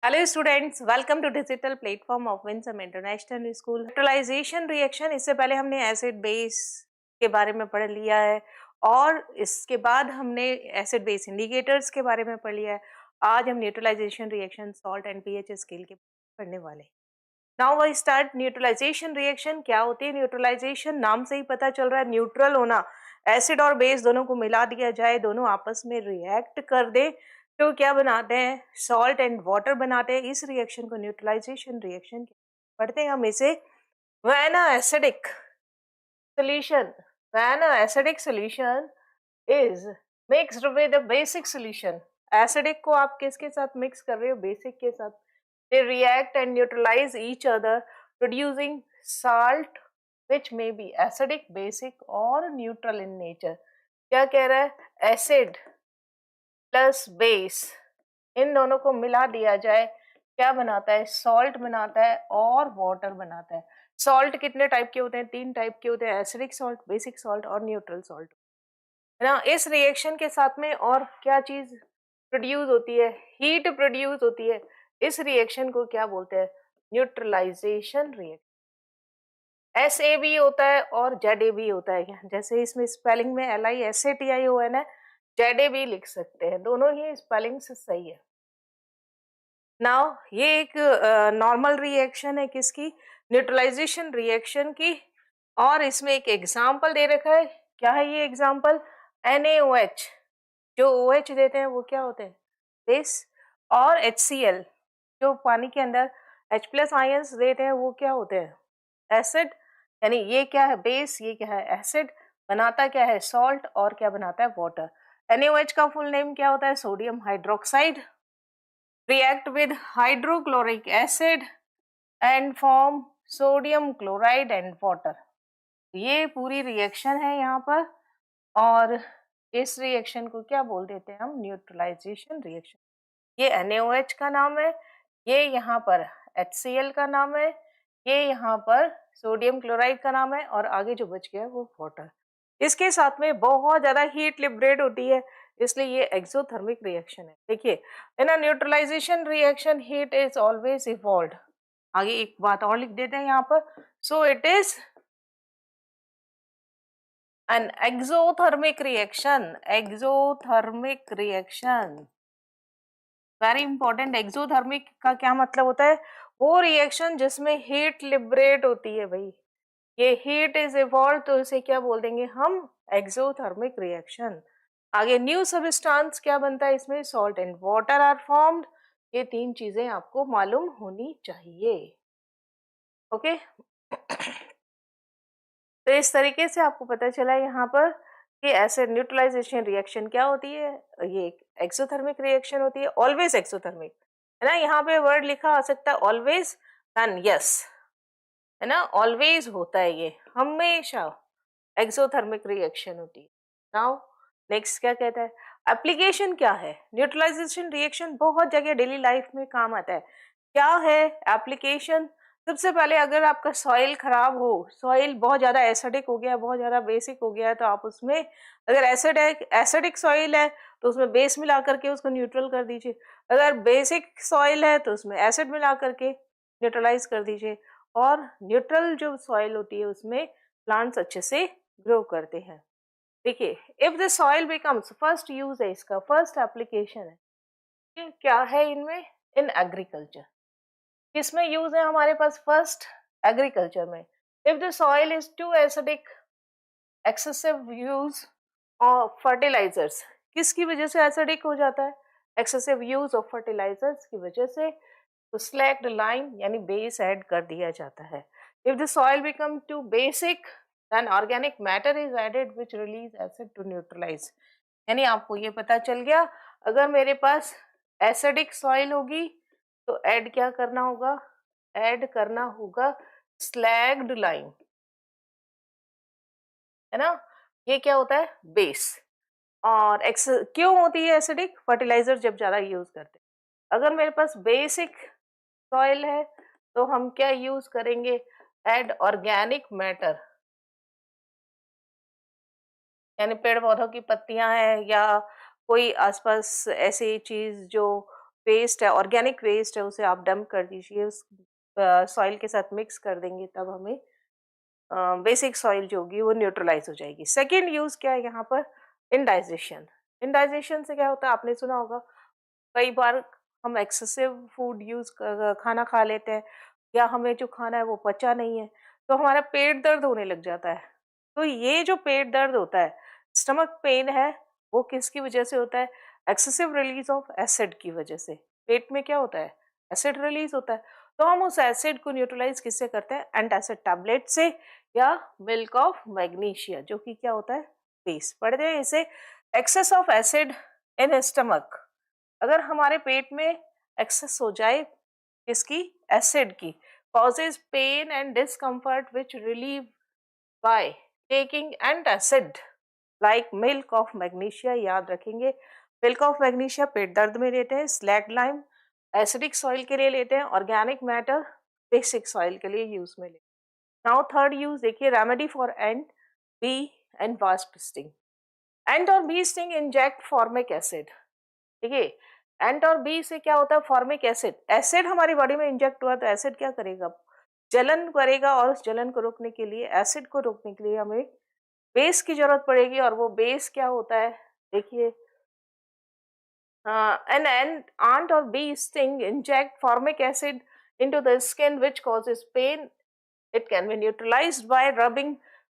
Hello students, welcome to digital platform of Winsome International School. Neutralisation reaction, इससे पहले हमने acid base के बारे में पढ़ लिया है और इसके बाद हमने एसिड बेस इंडिकेटर्स के बारे में पढ़ लिया है। आज हम neutralisation reaction salt and pH scale के पढ़ने वाले। Now we start. Neutralisation reaction क्या होती है? न्यूट्रलाइजेशन नाम से ही पता चल रहा है, न्यूट्रल होना। एसिड और बेस दोनों को मिला दिया जाए, दोनों आपस में रिएक्ट कर दे तो क्या बनाते हैं? सॉल्ट एंड वाटर बनाते हैं। इस रिएक्शन को न्यूट्रलाइजेशन रिएक्शन पढ़ते हैं हम इसे। When a acidic solution when a acidic solution is mixed with a basic solution, acidic को आप किसके साथ मिक्स कर रहे हो? बेसिक के साथ। they react and neutralize each other producing salt which may be acidic, basic or neutral in nature। क्या कह रहा है? एसिड प्लस बेस, इन दोनों को मिला दिया जाए, क्या बनाता है? सॉल्ट बनाता है और वाटर बनाता है। सॉल्ट कितने टाइप के होते हैं? 3 टाइप के होते हैं, एसिडिक सॉल्ट, बेसिक सॉल्ट और न्यूट्रल सॉल्ट, है ना। इस रिएक्शन के साथ में और क्या चीज प्रोड्यूस होती है? हीट प्रोड्यूस होती है। इस रिएक्शन को क्या बोलते हैं? Neutralisation reaction. SA भी होता है और ZA भी होता है। जैसे इसमें स्पेलिंग में LISATI है ना, ZA भी लिख सकते हैं, दोनों ही स्पेलिंग से सही है। नाउ ये एक नॉर्मल रिएक्शन है किसकी? न्यूट्रलाइजेशन रिएक्शन की। और इसमें एक एग्जांपल दे रखा है। क्या है ये एग्जांपल? NaOH। जो OH देते हैं वो क्या होते हैं? बेस। और HCl जो पानी के अंदर H+ आयंस देते हैं वो क्या होते हैं? एसिड। यानी ये क्या है? बेस, ये क्या है? एसिड। बनाता क्या है? सॉल्ट। और क्या बनाता है? वाटर। NaOH का फुल नेम क्या होता है? Sodium hydroxide. react with hydrochloric acid and form sodium chloride and water। ये पूरी रिएक्शन है यहाँ पर। और इस रिएक्शन को क्या बोल देते हैं हम? Neutralisation reaction. ये NaOH का नाम है, ये यहाँ पर HCl का नाम है, ये यहाँ पर सोडियम क्लोराइड का नाम है और आगे जो बच गया वो वाटर। इसके साथ में बहुत ज्यादा हीट लिबरेट होती है, इसलिए ये एक्सोथर्मिक रिएक्शन है। देखिए, in a neutralisation reaction heat is always evolved. आगे एक बात और लिख देते हैं यहाँ पर। So it is an exothermic reaction. Exothermic reaction very important. Exothermic का क्या मतलब होता है? वो रिएक्शन जिसमें हीट लिबरेट होती है भाई। ये हीट इज इवॉल्व तो इसे क्या बोल देंगे हम? Exothermic reaction. आगे न्यू सबस्टांस क्या बनता है इसमें? Salt and water are formed. ये 3 चीजें आपको मालूम होनी चाहिए। ओके तो इस तरीके से आपको पता चला यहाँ पर कि एसिड न्यूट्रलाइजेशन रिएक्शन क्या होती है। ये एक एक्सोथर्मिक रिएक्शन होती है, ऑलवेज एक्सोथर्मिक, है ना। यहाँ पे वर्ड लिखा आ सकता है ऑलवेज एंड यस, है ना। ऑलवेज होता है, ये हमेशा एक्सोथर्मिक रिएक्शन होती है। नाउ नेक्स्ट क्या कहता है? एप्लीकेशन क्या है? न्यूट्रलाइजेशन रिएक्शन बहुत जगह डेली लाइफ में काम आता है। क्या है एप्लीकेशन? सबसे पहले अगर आपका सॉइल खराब हो, सॉइल बहुत ज्यादा एसिडिक हो गया, बहुत ज्यादा बेसिक हो गया है, तो आप उसमें अगर एसिडिक सॉइल है तो उसमें बेस मिला करके उसको न्यूट्रल कर दीजिए। अगर बेसिक सॉइल है तो उसमें एसिड मिला करके न्यूट्रलाइज कर दीजिए। और न्यूट्रल जो सॉइल होती है उसमें प्लांट्स अच्छे से ग्रो करते हैं। देखिए, if the soil becomes, first use है इसका, फर्स्ट एप्लीकेशन है ये क्या है इनमें? In agriculture. किसमें यूज है हमारे पास? फर्स्ट एग्रीकल्चर में। If the soil is too acidic, excessive use of fertilisers. किसकी वजह से एसिडिक हो जाता है? एक्सेसिव यूज ऑफ फर्टिलाइजर्स की वजह से। तो स्लैक्ड लाइम यानी बेस ऐड कर दिया जाता है। If the soil become too basic then organic matter is added which release acid to neutralize। यानी आपको ये पता चल गया, अगर मेरे पास एसिडिक सॉइल होगी तो ऐड क्या करना होगा? ऐड करना होगा स्लैग्ड लाइम, है ना। ये क्या होता है? बेस। और क्यों होती है एसिडिक? फर्टिलाइजर जब ज्यादा यूज करते हैं। अगर मेरे पास बेसिक सॉइल है तो हम क्या यूज करेंगे? ऐड ऑर्गेनिक मैटर, यानी पेड़ पौधों की पत्तियां हैं या कोई आसपास ऐसी चीज जो वेस्ट है, ऑर्गेनिक वेस्ट है, उसे आप डंप कर दीजिए, उस सॉइल के साथ मिक्स कर देंगे, तब हमें बेसिक सॉइल जो होगी वो न्यूट्रलाइज हो जाएगी। सेकेंड यूज क्या है यहाँ पर, इंडाइजेशन। इंडाइजेशन से क्या होता है, आपने सुना होगा कई बार हम एक्सेसिव फूड खाना खा लेते हैं, या हमें जो खाना है वो पचा नहीं है, तो हमारा पेट दर्द होने लग जाता है। तो ये जो पेट दर्द होता है, स्टमक पेन है, वो किसकी वजह से होता है, एक्सेसिव रिलीज ऑफ एसिड की वजह से। पेट में क्या होता है, एसिड रिलीज होता है। तो हम उस एसिड को न्यूट्रलाइज किससे करते हैं, एंटासिड टैबलेट से, या मिल्क ऑफ मैग्नीशिया, जो कि क्या होता है, बेस। पढ़ते हैं इसे, excess of acid in stomach. अगर हमारे पेट में एक्सेस हो जाए किसकी, एसिड की, causes pain and discomfort which relieve by taking antacid like milk of magnesia। याद रखेंगे, मिल्क ऑफ मैग्नीशिया पेट दर्द में लेते हैं, स्लैग लाइम एसिडिक सॉइल के लिए लेते हैं, ऑर्गेनिक मैटर बेसिक सॉइल के लिए यूज में लेते हैं। नाउ थर्ड यूज देखिए, remedy for ant, bee and wasp sting. Ant और bee sting inject formic acid. देखिए, एंट और बी से क्या होता है, फॉर्मिक एसिड। एसिड हमारी बॉडी में इंजेक्ट हुआ तो एसिड क्या करेगा, जलन करेगा, और उस जलन को रोकने के लिए, एसिड को रोकने के लिए हमें बेस की जरूरत पड़ेगी। और वो बेस क्या होता है, देखिए, an ant or bee sting inject formic acid into the skin which causes pain. It can be neutralized by rubbing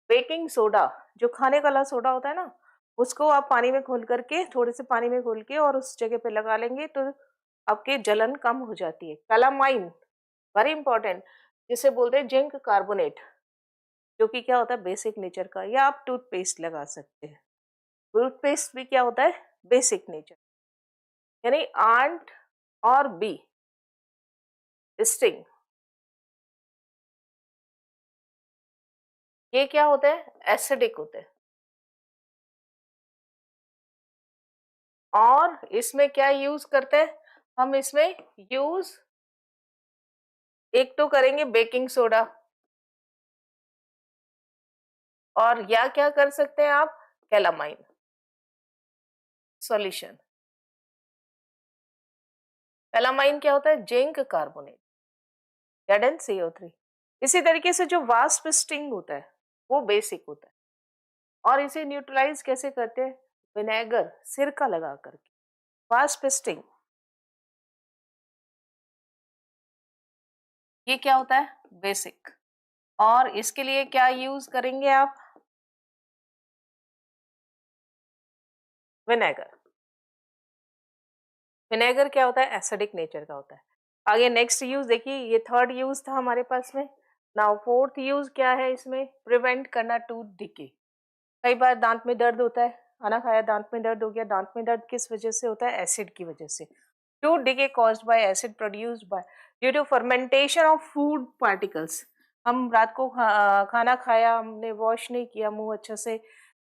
baking soda। जो खाने वाला सोडा होता है ना, उसको आप पानी में घोल करके, थोड़े से पानी में घोल के और उस जगह पे लगा लेंगे तो आपकी जलन कम हो जाती है। कैलामाइन, वेरी इंपॉर्टेंट, जिसे बोलते हैं जिंक कार्बोनेट, जो कि क्या होता है, बेसिक नेचर का। या आप टूथपेस्ट लगा सकते हैं, टूथपेस्ट भी क्या होता है, बेसिक नेचर। यानी आंट और बी स्टिंग, ये क्या होते हैं, एसिडिक होते हैं। और इसमें क्या यूज करते हैं हम, इसमें यूज एक तो करेंगे बेकिंग सोडा, और या क्या कर सकते हैं आप, कैलामाइन सॉल्यूशन। कैलामाइन क्या होता है, जिंक कार्बोनेट, ZnCO3। इसी तरीके से जो वास्प स्टिंग होता है वो बेसिक होता है, और इसे न्यूट्रलाइज कैसे करते हैं, विनेगर, सिरका लगा करके। वास्प स्टिंग ये क्या होता है, बेसिक। और इसके लिए क्या यूज करेंगे आप, विनेगर। विनेगर क्या होता है, एसिडिक नेचर का होता है। आगे नेक्स्ट यूज देखिए, ये थर्ड यूज था हमारे पास में। नाउ फोर्थ यूज क्या है इसमें, प्रिवेंट करना टूथ डिके। कई बार दांत में दर्द होता है, खाना खाया दांत में दर्द हो गया। दांत में दर्द किस वजह से होता है, एसिड की वजह से। Tooth decay caused by acid produced by due to fermentation of food particles. हम रात को खाना खाया, हमने वॉश नहीं किया मुंह अच्छे से,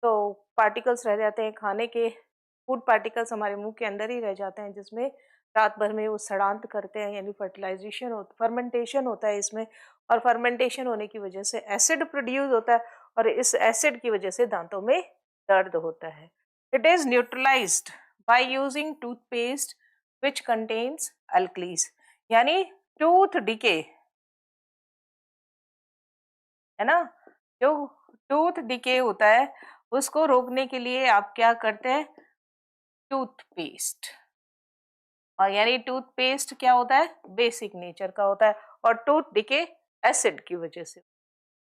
तो पार्टिकल्स रह जाते हैं खाने के, फूड पार्टिकल्स हमारे मुंह के अंदर ही रह जाते हैं, जिसमें रात भर में वो सड़ांत करते हैं, यानी फर्टिलाइजेशन फर्मेंटेशन होता है इसमें। और फर्मेंटेशन होने की वजह से एसिड प्रोड्यूस होता है, और इस एसिड की वजह से दांतों में दर्द होता है। It is neutralised by using toothpaste which contains alkalis. यानी टूथ डिके है ना, जो टूथ डिके होता है उसको रोकने के लिए आप क्या करते हैं, टूथपेस्ट। और यानी टूथपेस्ट क्या होता है, बेसिक नेचर का होता है, और टूथ डिके एसिड की वजह से।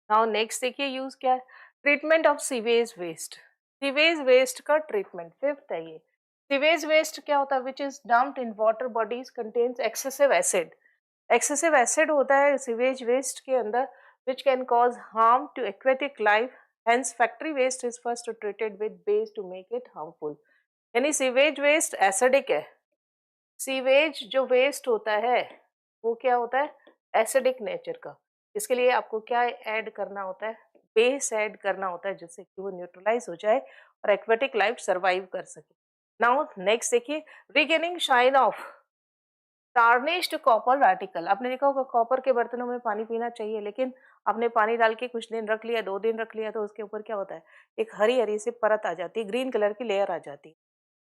नाउ नेक्स्ट देखिए यूज क्या है, treatment of sewage waste. Sewage waste का ट्रीटमेंट फिफ्थ है ये। सीवेज वेस्ट क्या होता है, which is dumped in water bodies contains excessive acid. Excessive acid होता है सीवेज वेस्ट के अंदर, which can cause harm to aquatic life, hence factory waste is first treated with base to make it harmful। यानी sewage waste acidic है। Sewage जो waste होता है वो क्या होता है, एसिडिक नेचर का। इसके लिए आपको क्या ऐड करना होता है, बेस ऐड करना होता है, जिससे कि वो न्यूट्रलाइज हो जाए और एक्वेटिक लाइफ सर्वाइव कर सके। नाउ नेक्स्ट देखिए, regaining shine of tarnished copper article. आपने देखा होगा कॉपर के बर्तनों में पानी पीना चाहिए, लेकिन आपने पानी डाल के कुछ दिन रख लिया, 2 दिन रख लिया, तो उसके ऊपर क्या होता है, एक हरी हरी सी परत आ जाती है, ग्रीन कलर की लेयर आ जाती है।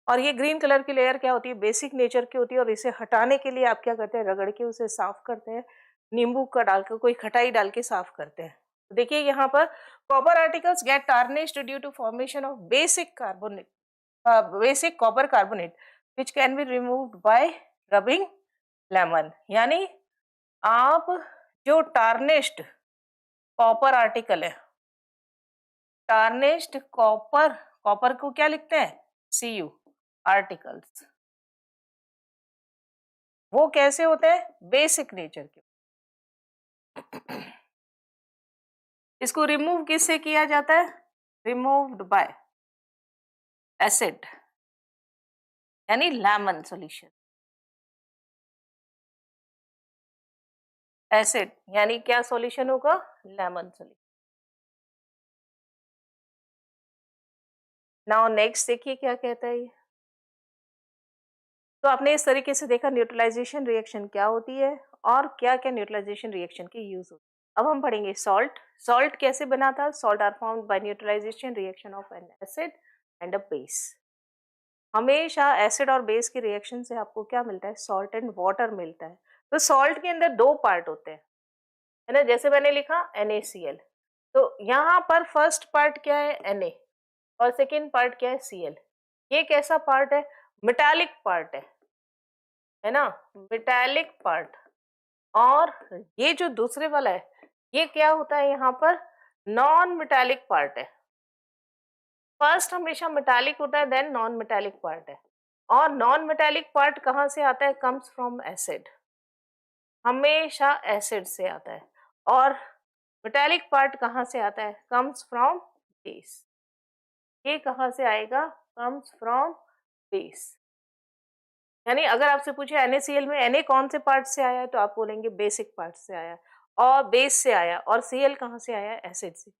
और ये ग्रीन कलर की लेयर क्या होती है, बेसिक नेचर की होती है, और इसे हटाने के लिए आप क्या करते हैं, रगड़ के उसे साफ करते हैं, नींबू का डालकर, कोई खटाई डाल के साफ करते हैं। तो देखिए यहाँ पर copper articles get tarnished due to formation of basic carbonate, basic copper carbonate which can be removed by rubbing lemon. यानी आप जो टार्निश्ड कॉपर आर्टिकल है, टार्निश्ड कॉपर, कॉपर को क्या लिखते हैं, Cu आर्टिकल्स, वो कैसे होते हैं, बेसिक नेचर के। इसको रिमूव किससे किया जाता है, रिमूव्ड बाय एसिड, यानी लेमन सॉल्यूशन। एसिड यानी क्या सॉल्यूशन होगा, लेमन सॉल्यूशन। नाउ नेक्स्ट देखिए क्या कहता है ये। तो आपने इस तरीके से देखा न्यूट्रलाइजेशन रिएक्शन क्या होती है और क्या क्या न्यूट्रलाइजेशन रिएक्शन की यूज होती है। अब हम पढ़ेंगे सॉल्ट। सॉल्ट कैसे बना था, salt are formed by neutralisation reaction of an acid and a base. हमेशा एसिड और बेस की रिएक्शन से आपको क्या मिलता है, सॉल्ट एंड वाटर मिलता है। तो सॉल्ट के अंदर दो पार्ट होते हैं, है ना, जैसे मैंने लिखा NaCl। तो यहाँ पर फर्स्ट पार्ट क्या है, Na, और सेकेंड पार्ट क्या है, Cl। ये कैसा पार्ट है, मेटालिक पार्ट है ना, मेटालिक पार्ट। और ये जो दूसरे वाला है, ये क्या होता है, यहाँ पर नॉन मेटालिक पार्ट है। फर्स्ट हमेशा मेटालिक होता है, देन नॉन मेटालिक पार्ट है। और नॉन मेटालिक पार्ट कहाँ से आता है, कम्स फ्रॉम एसिड, हमेशा एसिड से आता है। और मेटालिक पार्ट कहाँ से आता है, कम्स फ्रॉम बेस। ये कहाँ से आएगा, कम्स फ्रॉम बेस। यानी अगर आपसे पूछे NaCl में Na कौन से पार्ट से आया है, तो आप बोलेंगे बेसिक पार्ट से आया, और बेस से आया, और Cl कहाँ से आया, एसिड से।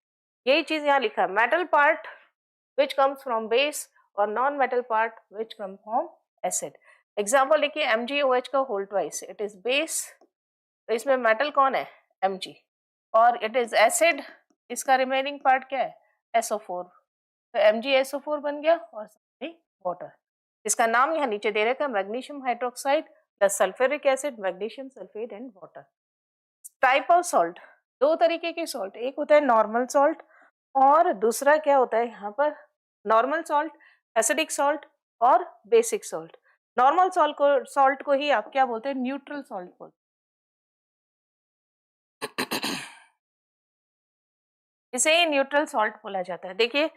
यही चीज यहाँ लिखा है, metal part which comes from base और non metal part which come from acid. Example देखिए, MgOH का whole twice, it is base, तो इसमें मेटल कौन है, Mg, और इट इज एसिड, इसका रिमेनिंग पार्ट क्या है, SO4, तो MgSO4 बन गया, और वाटर। इसका नाम यहाँ नीचे दे रखा है, magnesium hydroxide plus sulphuric acid, magnesium sulphate and water. Type of salt, दो तरीके के सॉल्ट, एक होता है नॉर्मल सॉल्ट और दूसरा क्या होता है यहाँ पर, नॉर्मल सॉल्ट, एसिडिक सॉल्ट और बेसिक सॉल्ट। नॉर्मल सॉल्ट को ही आप क्या बोलते हैं, न्यूट्रल सॉल्ट बोलते हैं। इसे न्यूट्रल सॉल्ट बोला जाता है। देखिए,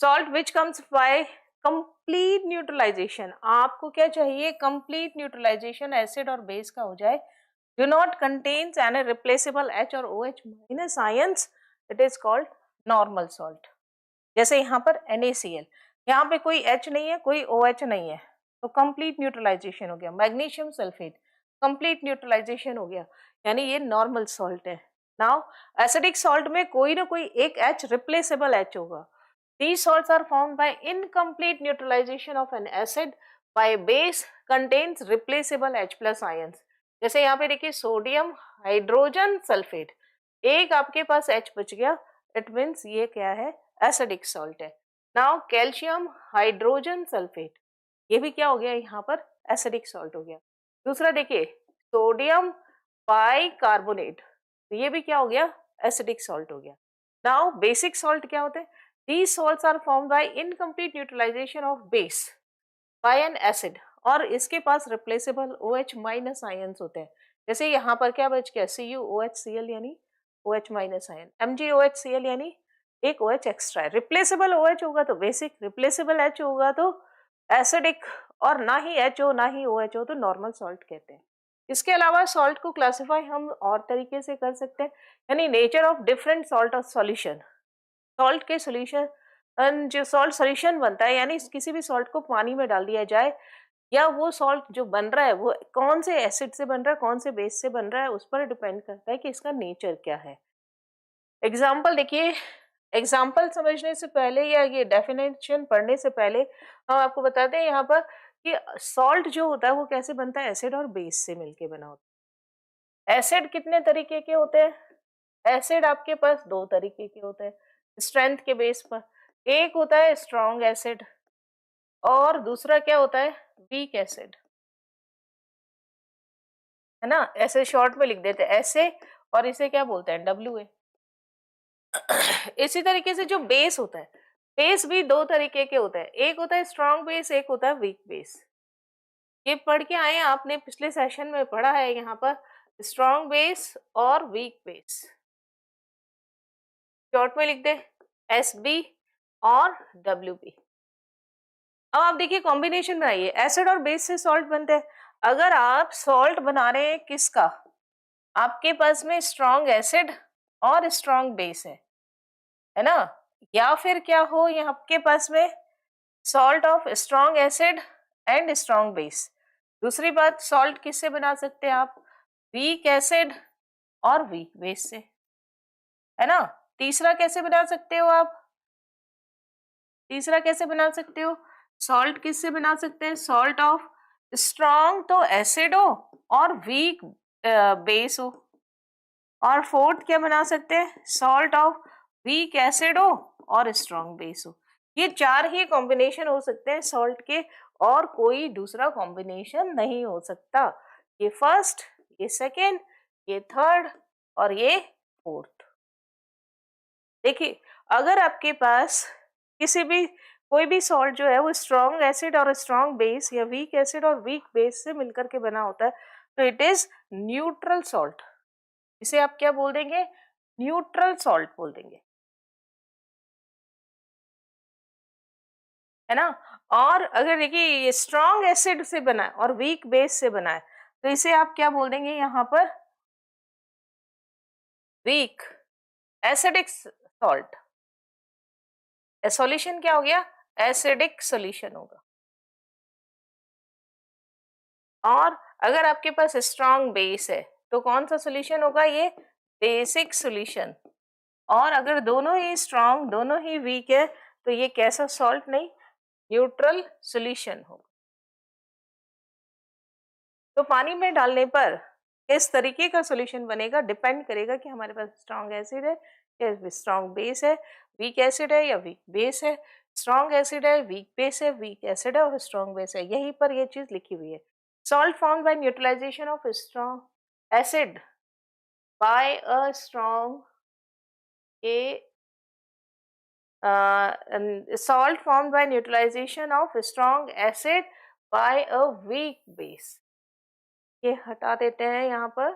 salt which comes by complete neutralisation, आपको क्या चाहिए, कंप्लीट न्यूट्रलाइजेशन एसिड और बेस का हो जाए, do not contains any replaceable H और OH minus ions, it is called normal salt। जैसे यहाँ पर NaCl, यहाँ पे कोई H नहीं है, कोई OH नहीं है, तो कंप्लीट न्यूट्रलाइजेशन हो गया। मैग्नीशियम सल्फेट, कंप्लीट न्यूट्रलाइजेशन हो गया, यानी ये नॉर्मल सॉल्ट है। नाउ एसिडिक सॉल्ट में कोई ना कोई एक H, रिप्लेसेबल H होगा। These salts are formed by incomplete neutralization of an acid by base contains replaceable H plus ions। जैसे यहाँ पे देखिए, सोडियम हाइड्रोजन सल्फेट, एक आपके पास H बच गया, इट मीन्स ये क्या है, एसिडिक सॉल्ट है। नाउ कैल्शियम हाइड्रोजन सल्फेट, ये भी क्या हो गया, यहाँ पर एसिडिक सॉल्ट हो गया। दूसरा देखिए, सोडियम बाइकार्बोनेट, तो ये भी क्या हो गया, एसिडिक सॉल्ट हो गया। नाउ बेसिक सॉल्ट क्या होते हैं, these salts are formed by incomplete neutralization of base by an acid, और इसके पास रिप्लेसेबल OH माइनस आयंस होते हैं। जैसे यहाँ पर क्या बच गया, CuOHCl यानी OH माइनस आयन, MgOHCl यानी एक OH एक्स्ट्रा है। रिप्लेसेबल OH होगा तो बेसिक, रिप्लेसेबल H होगा तो एसिडिक, और ना ही H हो ना ही OH हो तो नॉर्मल सॉल्ट कहते हैं। इसके अलावा सॉल्ट को क्लासिफाई हम और तरीके से कर सकते हैं, यानी nature of different salt of solution. Salt के सॉल्यूशन, जो सॉल्ट सॉल्यूशन बनता है, यानी किसी भी सॉल्ट को पानी में डाल दिया जाए, या वो सॉल्ट जो बन रहा है वो कौन से एसिड से बन रहा है, कौन से बेस से बन रहा है, उस पर डिपेंड करता है कि इसका नेचर क्या है। एग्जाम्पल देखिए, एग्जाम्पल समझने से पहले या ये डेफिनेशन पढ़ने से पहले हम आपको बताते हैं यहाँ पर कि सॉल्ट जो होता है वो कैसे बनता है, एसिड और बेस से मिलके बना होता है। एसिड कितने तरीके के होते हैं, एसिड आपके पास दो तरीके के होते हैं स्ट्रेंथ के बेस पर। एक होता है स्ट्रॉन्ग एसिड और दूसरा क्या होता है, वीक एसिड, है ना, ऐसे शॉर्ट में लिख देते हैं ऐसे, और इसे क्या बोलते हैं, WA। इसी तरीके से जो बेस होता है, बेस भी दो तरीके के होते हैं, एक होता है स्ट्रॉन्ग बेस, एक होता है वीक बेस। ये पढ़ के आए, आपने पिछले सेशन में पढ़ा है यहाँ पर स्ट्रॉन्ग बेस और वीक बेस। शॉर्ट में लिख दे SB और WB। अब आप देखिए कॉम्बिनेशन बनाइए, एसिड और बेस से सॉल्ट बनते हैं। अगर आप सॉल्ट बना रहे हैं किसका, आपके पास में स्ट्रॉन्ग एसिड और स्ट्रॉन्ग बेस है ना, या फिर क्या हो यहाँ आपके पास में salt of strong acid and strong base. दूसरी बात, सॉल्ट किससे बना सकते हैं आप, वीक एसिड और वीक बेस से, है ना। तीसरा कैसे बना सकते हो आप, तीसरा कैसे बना सकते हो, सॉल्ट किससे बना सकते हैं, सॉल्ट ऑफ स्ट्रॉन्ग तो एसिड हो और वीक बेस हो। और फोर्थ क्या बना सकते हैं, सॉल्ट ऑफ वीक एसिड हो और स्ट्रॉन्ग बेस हो। ये चार ही कॉम्बिनेशन हो सकते हैं सॉल्ट के, और कोई दूसरा कॉम्बिनेशन नहीं हो सकता। ये फर्स्ट, ये सेकेंड, ये थर्ड और ये फोर्थ। देखिए, अगर आपके पास किसी भी कोई भी सॉल्ट जो है वो स्ट्रॉन्ग एसिड और स्ट्रॉन्ग बेस या वीक एसिड और वीक बेस से मिलकर के बना होता है, तो इट इज न्यूट्रल सॉल्ट। इसे आप क्या बोल देंगे, न्यूट्रल सॉल्ट बोल देंगे, है ना। और अगर देखिए ये स्ट्रॉन्ग एसिड से बना है और वीक बेस से बना है, तो इसे आप क्या बोल देंगे यहाँ पर, वीक एसिडिक सॉल्ट। सॉल्यूशन क्या हो गया, एसिडिक सॉल्यूशन होगा। और अगर आपके पास स्ट्रॉन्ग बेस है तो कौन सा सॉल्यूशन होगा, ये बेसिक सॉल्यूशन। और अगर दोनों ही स्ट्रॉन्ग दोनों ही वीक है तो ये कैसा सॉल्ट, नहीं, न्यूट्रल सॉल्यूशन होगा। तो पानी में डालने पर किस तरीके का सॉल्यूशन बनेगा डिपेंड करेगा कि हमारे पास स्ट्रॉन्ग एसिड है या स्ट्रॉन्ग बेस है, वीक एसिड है या वीक बेस है, स्ट्रॉन्ग एसिड है, वीक बेस है, वीक एसिड है और स्ट्रॉन्ग बेस है। यहीं पर ये चीज लिखी हुई है। Salt form by neutralisation of strong acid by a strong a salt formed by neutralization of strong acid by a weak base। ये हटा देते हैं यहाँ पर,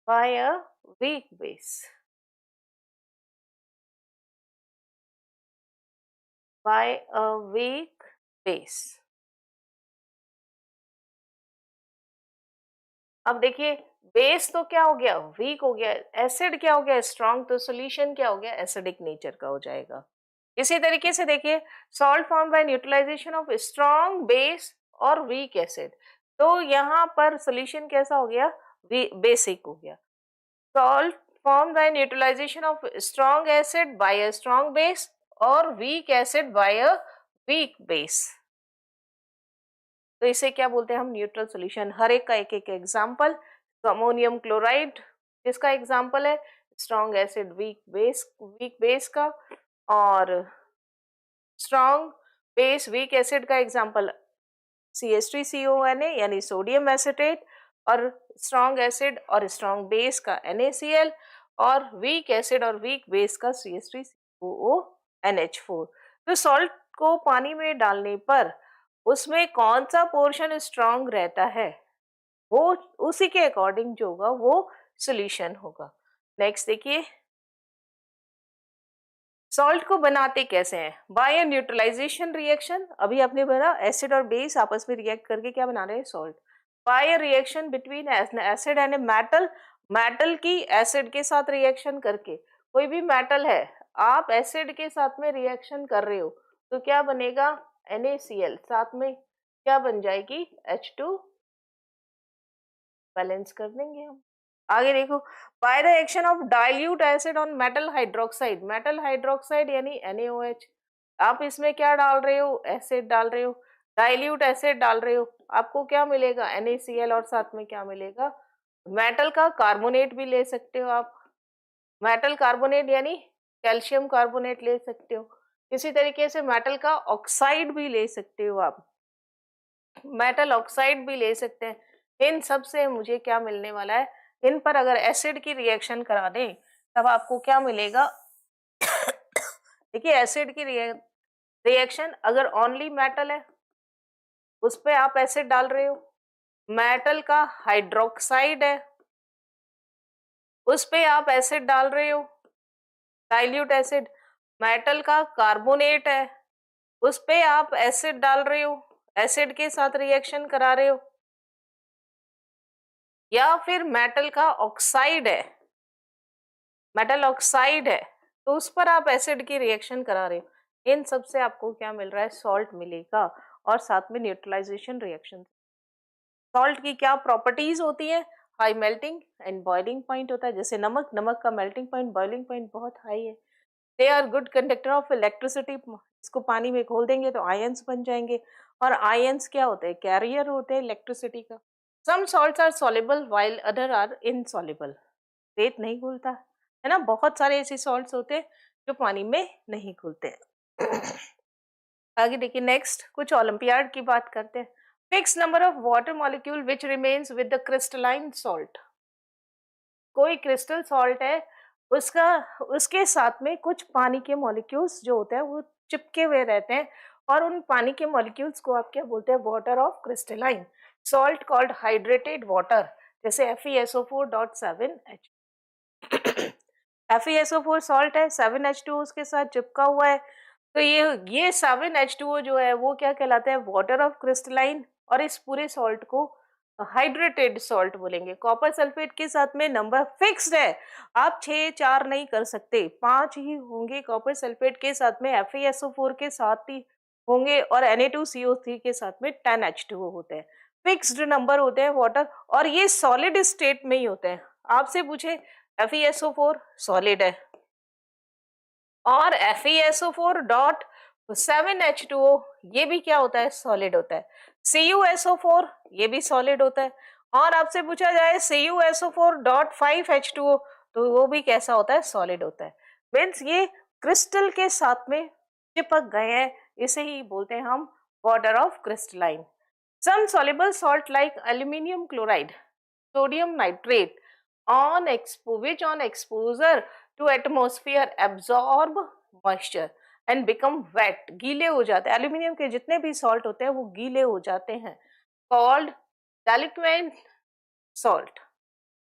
by a weak base, by a weak base। अब देखिए, बेस तो क्या हो गया, वीक हो गया, एसिड क्या हो गया, स्ट्रॉन्ग, तो सॉल्यूशन क्या हो गया, एसिडिक नेचर का हो जाएगा। इसी तरीके से देखिए, salt form by neutralisation of strong base और वीक एसिड, तो यहाँ पर सॉल्यूशन कैसा हो गया, बेसिक हो गया। Salt form by neutralisation of strong acid by a strong base और weak acid by a weak base, तो इसे क्या बोलते हैं हम, न्यूट्रल सॉल्यूशन। हर एक का एक एक एग्जांपल, तो अमोनियम क्लोराइड जिसका एग्जांपल है, स्ट्रॉन्ग एसिड वीक बेस का, और स्ट्रॉन्ग बेस वीक एसिड का एग्जांपल CH3CONA यानी सोडियम एसिटेट, और स्ट्रॉन्ग एसिड और स्ट्रॉन्ग बेस का NaCl, और वीक एसिड और वीक बेस का CH3COONH4। तो सॉल्ट को पानी में डालने पर उसमें कौन सा पोर्शन स्ट्रॉन्ग रहता है, वो उसी के अकॉर्डिंग जो होगा वो सॉल्यूशन होगा। नेक्स्ट देखिए, सॉल्ट को बनाते कैसे हैं, बाय न्यूट्रलाइजेशन रिएक्शन। अभी आपने बना एसिड और बेस आपस में रिएक्ट करके क्या बना रहे हैं, salt. By reaction between acid and a metal, metal की एसिड के साथ रिएक्शन करके, कोई भी मेटल है, आप एसिड के साथ में रिएक्शन कर रहे हो तो क्या बनेगा, NaCl, साथ में क्या बन जाएगी, H2, बैलेंस कर देंगे हम। आगे देखो, by the action of dilute acid on metal hydroxide यानी NaOH, आप इसमें क्या डाल रहे हो, एसिड डाल रहे हो, डाइल्यूट एसिड डाल रहे हो, आपको क्या मिलेगा, NaCl, और साथ में क्या मिलेगा, मेटल का कार्बोनेट भी ले सकते हो आप। मेटल कार्बोनेट यानी कैल्शियम कार्बोनेट ले सकते हो, इसी तरीके से मेटल का ऑक्साइड भी ले सकते हो आप, मेटल ऑक्साइड भी ले सकते हैं। इन सब से मुझे क्या मिलने वाला है, इन पर अगर एसिड की रिएक्शन करा दें तब आपको क्या मिलेगा। देखिए एसिड की रिएक्शन अगर ओनली मेटल है उस पे आप एसिड डाल रहे हो, मेटल का हाइड्रोक्साइड है उस पे आप एसिड डाल रहे हो, डाइल्यूट एसिड, मेटल का कार्बोनेट है उस पे आप एसिड डाल रहे हो, एसिड के साथ रिएक्शन करा रहे हो, या फिर मेटल का ऑक्साइड है, मेटल ऑक्साइड है तो उस पर आप एसिड की रिएक्शन करा रहे हो। इन सब से आपको क्या मिल रहा है, सॉल्ट मिलेगा। और साथ में न्यूट्रलाइजेशन रिएक्शन, सॉल्ट की क्या प्रॉपर्टीज होती है, high melting and boiling point होता है, जैसे नमक, नमक का मेल्टिंग पॉइंट बॉइलिंग पॉइंट बहुत हाई है। They are good conductor of electricity, इसको पानी में घोल देंगे तो आयंस बन जाएंगे, और आयंस क्या होते हैं, कैरियर होते हैं इलेक्ट्रिसिटी का। Some salts are soluble while other are insoluble, रेत नहीं घुलता है ना, बहुत सारे ऐसे सॉल्ट्स होते हैं जो पानी में नहीं घुलते हैं। आगे देखिए नेक्स्ट कुछ ओलंपियाड की बात करते हैं। Fix number of water molecule which remains with the crystalline salt, कोई क्रिस्टल सॉल्ट है उसका, उसके साथ में कुछ पानी के मॉलिक्यूल्स जो होते हैं वो चिपके हुए रहते हैं, और उन पानी के मॉलिक्यूल्स को आप क्या बोलते हैं, water of crystalline salt called hydrated water, जैसे FeSO4.7H। FeSO4 सॉल्ट है, 7H2O उसके साथ चिपका हुआ है, तो ये 7H2O जो है वो क्या कहलाता है, वाटर ऑफ क्रिस्टलाइन, और इस पूरे सॉल्ट को हाइड्रेटेड सॉल्ट बोलेंगे। कॉपर सल्फेट के साथ में नंबर फिक्स्ड है, आप 6 4 नहीं कर सकते, 5 ही होंगे कॉपर सल्फेट के साथ में, FeSO4 के साथ ही होंगे, और Na2CO3 के साथ में 10H2O होते हैं, फिक्स्ड नंबर होते हैं वाटर, और ये सॉलिड स्टेट में ही होते हैं। आपसे पूछे FeSO4 सॉलिड है, और FeSO4 डॉट 7H2O ये भी क्या होता है, सॉलिड होता है। CuSO4 ये भी सॉलिड होता है, और आपसे पूछा जाए CuSO4 डॉट 5H2O तो वो भी कैसा होता है, सॉलिड होता है। मीन्स ये क्रिस्टल के साथ में चिपक गए हैं, इसे ही बोलते हैं हम water of crystalline. Some soluble salt like aluminum chloride, sodium nitrate which on exposure to atmosphere absorb moisture and become wet, गीले हो जाते हैं, एल्यूमिनियम के जितने भी सॉल्ट होते हैं वो गीले हो जाते हैं, called delinquent salt,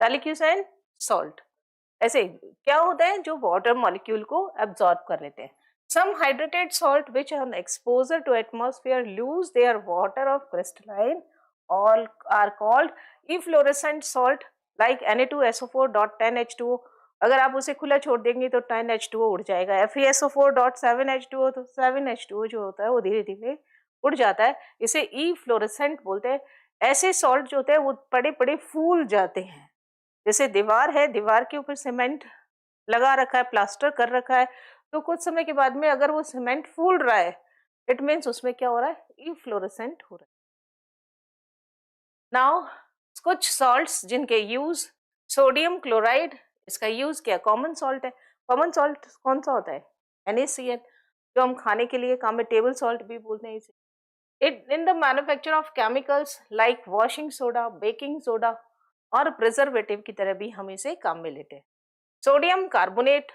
delinquent salt. ऐसे क्या होता है जो वाटर मॉलिक्यूल को एब्जॉर्ब कर लेते हैं। Some hydrated salt which on exposure to atmosphere lose their water of crystalline all are called efflorescent salt like Na2SO4.10H2O, अगर आप उसे खुला छोड़ देंगे तो 10H2O उड़ जाएगा, FeSO4.7H2O तो 7H2O जो होता है वो धीरे धीरे उड़ जाता है, इसे इफ्लोरेसेंट बोलते हैं। ऐसे सॉल्ट जो होते हैं वो बड़े बड़े फूल जाते हैं, जैसे दीवार है, दीवार के ऊपर सीमेंट लगा रखा है, प्लास्टर कर रखा है, तो कुछ समय के बाद में अगर वो सीमेंट फूल रहा है इट मीन्स उसमें क्या हो रहा है, इफ्लोरेसेंट हो रहा है। नाउ कुछ सॉल्ट्स जिनके यूज, सोडियम क्लोराइड, इसका यूज क्या, कॉमन सॉल्ट है। कॉमन सॉल्ट कौन सा होता है, NaCl, जो हम खाने के लिए काम में टेबल सॉल्ट भी बोलते हैं इसे। It in the manufacture of chemicals like washing soda, baking soda और प्रिजर्वेटिव की तरह भी हम इसे काम में लेते हैं। सोडियम कार्बोनेट,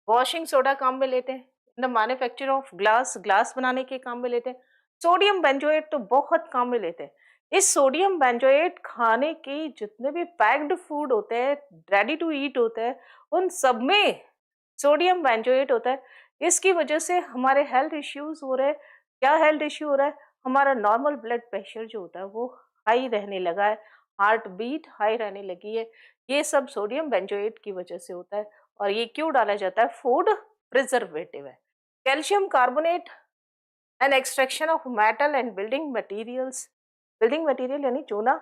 वॉशिंग सोडा काम में लेते हैं, in the manufacture of glass, glass बनाने के काम में लेते हैं। सोडियम बेंजोएट तो बहुत काम में लेते हैं। इस सोडियम बेंजोएट खाने की जितने भी पैक्ड फूड होते हैं, रेडी टू ईट होते हैं, उन सब में सोडियम बेंजोएट होता है। इसकी वजह से हमारे हेल्थ इश्यूज हो रहे हैं। क्या हेल्थ इश्यू हो रहा है, हमारा नॉर्मल ब्लड प्रेशर जो होता है वो हाई रहने लगा है, हार्ट बीट हाई रहने लगी है, ये सब सोडियम बेंजोएट की वजह से होता है। और ये क्यों डाला जाता है, फूड प्रिजर्वेटिव है। Calcium carbonate and extraction of metal and building materials, building material यानी चूना,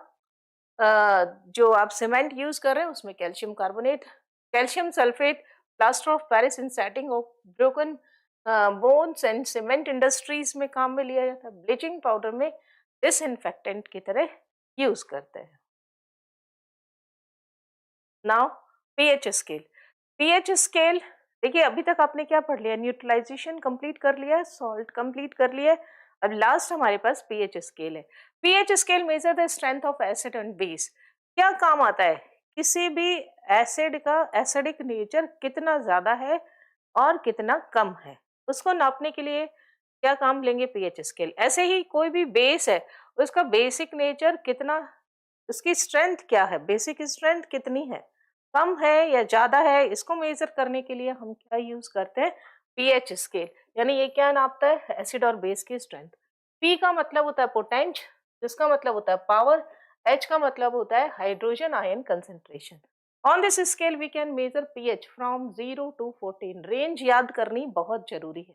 जो आप सीमेंट यूज कर रहे हैं उसमें calcium carbonate, calcium sulphate, plaster of Paris in setting of broken bones and cement industries में काम में लिया जाता है। ब्लीचिंग पाउडर में डिसइंफेक्टेंट की तरह यूज करते हैं। Now pH scale, pH scale, देखिए अभी तक आपने क्या पढ़ लिया, न्यूट्रलाइजेशन कंप्लीट कर लिया है, सॉल्ट कंप्लीट कर लिया है, अब लास्ट हमारे पास पीएच स्केल है। PH scale measure the strength of acid and base. क्या काम आता है, किसी भी एसिड का एसिडिक नेचर कितना ज्यादा है और कितना कम है, उसको नापने के लिए क्या काम लेंगे, पीएच स्केल। ऐसे ही कोई भी बेस है, उसका बेसिक नेचर कितना, उसकी स्ट्रेंथ क्या है, बेसिक स्ट्रेंथ कितनी है, कम है या ज्यादा है, इसको मेजर करने के लिए हम क्या यूज करते हैं, पीएच स्केल। यानी ये क्या नापता है, एसिड और बेस की स्ट्रेंथ। पी का मतलब होता है पोटेंट, जिसका मतलब होता है पावर। एच का मतलब होता है hydrogen ion concentration. On this scale we can measure pH from 0 to 14। Range याद करनी बहुत जरूरी है।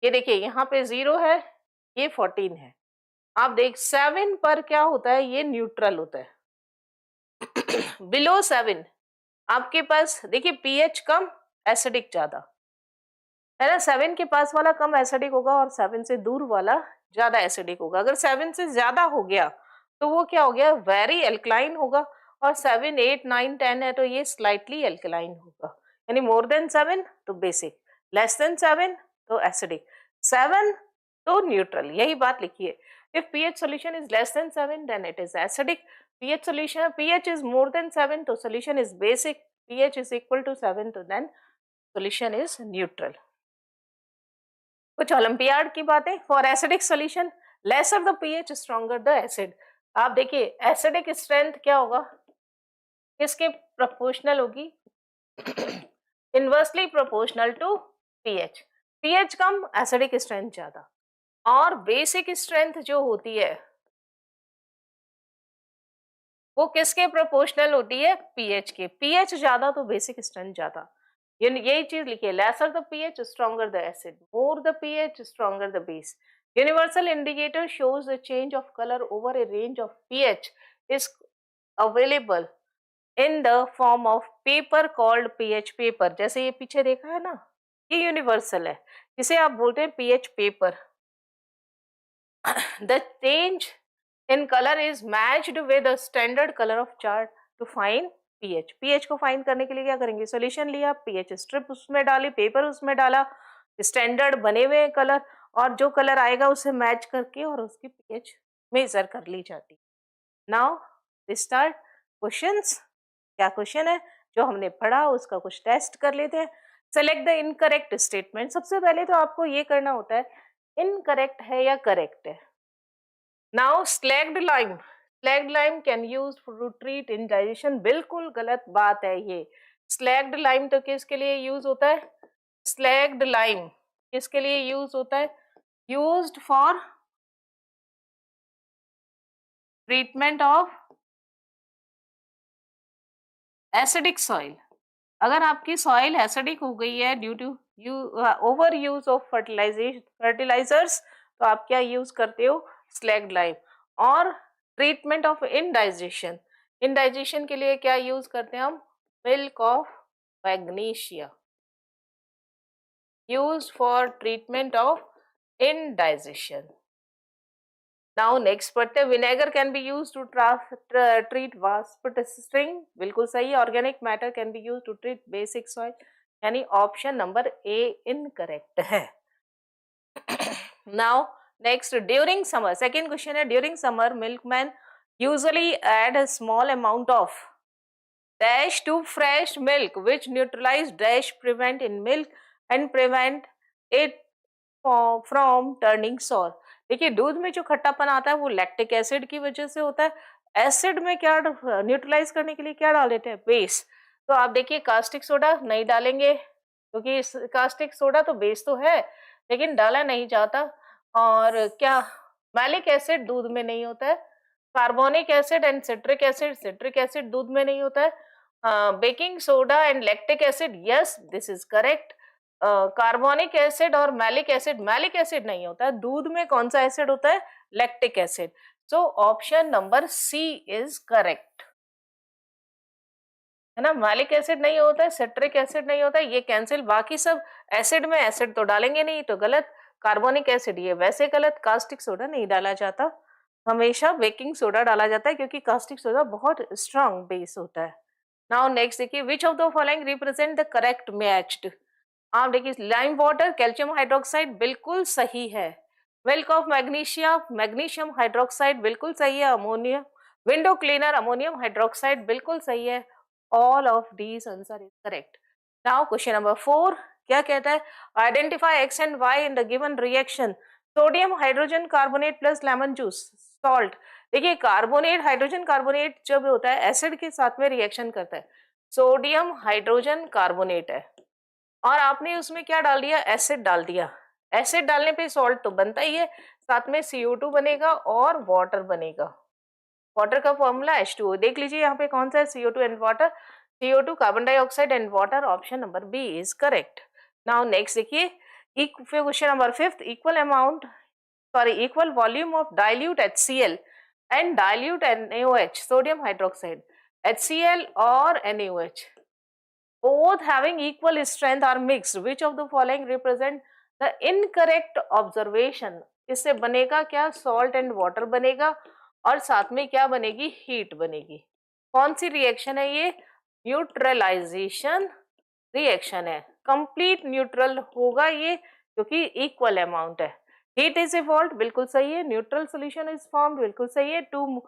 ये देखिए यहाँ पे 0 है, ये 14 है। आप देख 7 पर क्या होता है, ये न्यूट्रल होता है। बिलो 7 आपके पास देखिए पीएच कम, एसिडिक ज्यादा है ना। 7 के पास वाला कम एसिडिक होगा और 7 से दूर वाला ज्यादा एसिडिक होगा। अगर 7 से ज्यादा हो गया तो वो क्या हो गया, वेरी एल्कलाइन होगा। और 7, 8, 9, 10 है तो ये स्लाइटली एल्कलाइन होगा। यानी मोर देन 7 तो बेसिक, लेस देन 7 तो एसिडिक, 7 तो न्यूट्रल। यही बात लिखिए। If pH solution is less than 7 then it is acidic. pH is more than 7 तो solution is basic. pH is equal to 7 तो then solution is neutral. कुछ Olympiad की बातें। For acidic solution lesser the pH stronger the acid. आप देखिए acidic strength क्या होगा, किसके प्रोपोर्शनल होगी, inversely proportional to pH. PH कम, एसिडिक स्ट्रेंथ ज्यादा। और बेसिक स्ट्रेंथ जो होती है वो किसके प्रोपोर्शनल होती है, पीएच के। पीएच ज्यादा तो बेसिक स्ट्रेंथ ज्यादा। यही चीज लिखिए, laser the pH stronger the acid, more the pH stronger the base. Universal indicator shows the change of colour over A range of pH is available in the form of paper called pH paper. जैसे ये पीछे देखा है ना, ये universal है, जिसे आप बोलते हैं pH paper. The change in color is matched with the standard color of chart to find pH. pH को फाइंड करने के लिए क्या करेंगे, सॉल्यूशन लिया, पीएच स्ट्रिप उसमें डाली, पेपर उसमें डाला, स्टैंडर्ड बने हुए कलर, और जो कलर आएगा उसे मैच करके और उसकी पीएच मेजर कर ली जाती। Now start questions. क्या क्वेश्चन है जो हमने पढ़ा उसका कुछ टेस्ट कर लेते हैं। Select the incorrect statement. सबसे पहले तो आपको ये करना होता है इनकरेक्ट है या करेक्ट है। Now slaked lime can use to treat indigestion. बिल्कुल गलत बात है ये। स्लैग्ड लाइम तो किसके लिए यूज होता है, स्लैग्ड लाइम किसके लिए यूज होता है, used for treatment of acidic soil. अगर आपकी सॉइल एसिडिक हो गई है due to over use of fertilisers तो आप क्या यूज करते हो, स्लैग्ड लाइम। और ट्रीटमेंट ऑफ इनडाइजेशन, इनडाइजेशन के लिए क्या यूज करते हैं हम, milk of magnesia, used for treatment of indigestion. Now next पढ़ते हैं, vinegar can be use to treat wasp string. बिल्कुल सही। Organic matter can be use to treat basic soil, यानी ऑप्शन नंबर ए इनकरेक्ट है। Now next, during summer, second question है, during summer milkman usually add a small amount of dash to fresh milk which neutralize dash prevent in milk and prevent it from turning sour। देखिए दूध में जो खट्टापन आता है वो lactic acid की वजह से होता है। एसिड में क्या न्यूट्रलाइज करने के लिए क्या डाल देते हैं, बेस। तो आप देखिए कास्टिक सोडा नहीं डालेंगे क्योंकि कास्टिक सोडा तो बेस तो है लेकिन डाला नहीं जाता। और क्या, मैलिक एसिड दूध में नहीं होता है। Carbonic acid and citric acid दूध में नहीं होता है। Baking soda and lactic acid, yes this is correct. Carbonic acid और मैलिक एसिड नहीं होता है दूध में। कौन सा एसिड होता है, lactic acid. So option number C is correct, है ना। मैलिक एसिड नहीं होता है, सिट्रिक एसिड नहीं होता है, ये कैंसिल। बाकी सब एसिड में एसिड तो डालेंगे नहीं तो गलत। कार्बोनिक एसिड ये वैसे गलत। कास्टिक सोडा नहीं डाला जाता, हमेशा बेकिंग सोडा डाला जाता है क्योंकि कास्टिक सोडा बहुत स्ट्रांग बेस होता है। नाउ नेक्स्ट देखिए, which of the following represent the correct matched. आप देखिए, लाइम वाटर कैल्शियम हाइड्रोक्साइड बिल्कुल सही है, milk of magnesia magnesium hydroxide बिल्कुल सही है, ammonium window cleaner ammonium hydroxide बिल्कुल सही है। All of these answer is correct. Now question number 4 क्या कहता है, identify X and Y in the given reaction, sodium hydrogen carbonate plus lemon juice salt. देखिए, कार्बोनेट हाइड्रोजन कार्बोनेट जब होता है एसिड के साथ में रिएक्शन करता है, सोडियम हाइड्रोजन कार्बोनेट है और आपने उसमें क्या डाल दिया, एसिड डाल दिया। एसिड डालने पे सॉल्ट तो बनता ही है, साथ में CO2 बनेगा और वाटर बनेगा। वाटर का फॉर्मूला H2O, देख लीजिए यहाँ पे कौन सा है, CO2 and water, CO2 carbon dioxide and water, option number B is correct. Now next देखिए, question number 5, equal amount equal volume of dilute HCl and dilute NaOH, sodium hydroxide, HCl or NaOH, both having equal strength are mixed. Which of the following represent the incorrect observation? इससे बनेगा क्या, salt and water बनेगा और साथ में क्या बनेगी, heat बनेगी। कौन सी रिएक्शन है ये, न्यूट्रलाइजेशन रिएक्शन है, कंप्लीट न्यूट्रल होगा ये क्योंकि इक्वल अमाउंट है। हीट इज इवॉल्व्ड बिल्कुल सही है, न्यूट्रल सॉल्यूशन इज फॉर्म्ड बिल्कुल सही है, टू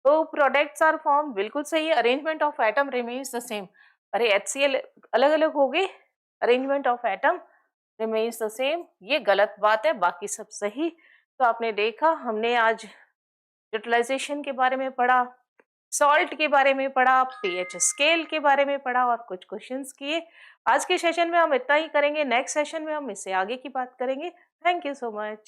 प्रोडक्ट्स आर फॉर्म्ड बिल्कुल सही है, arrangement of atom remains the same. अरे HCl अलग अलग हो गए, arrangement of atom remains the same, ये गलत बात है, बाकी सब सही। तो आपने देखा, हमने आज यूटिलाइजेशन के बारे में पढ़ा, सॉल्ट के बारे में पढ़ा, pH स्केल के बारे में पढ़ा और कुछ क्वेश्चंस किए। आज के सेशन में हम इतना ही करेंगे, नेक्स्ट सेशन में हम इससे आगे की बात करेंगे। Thank you so much.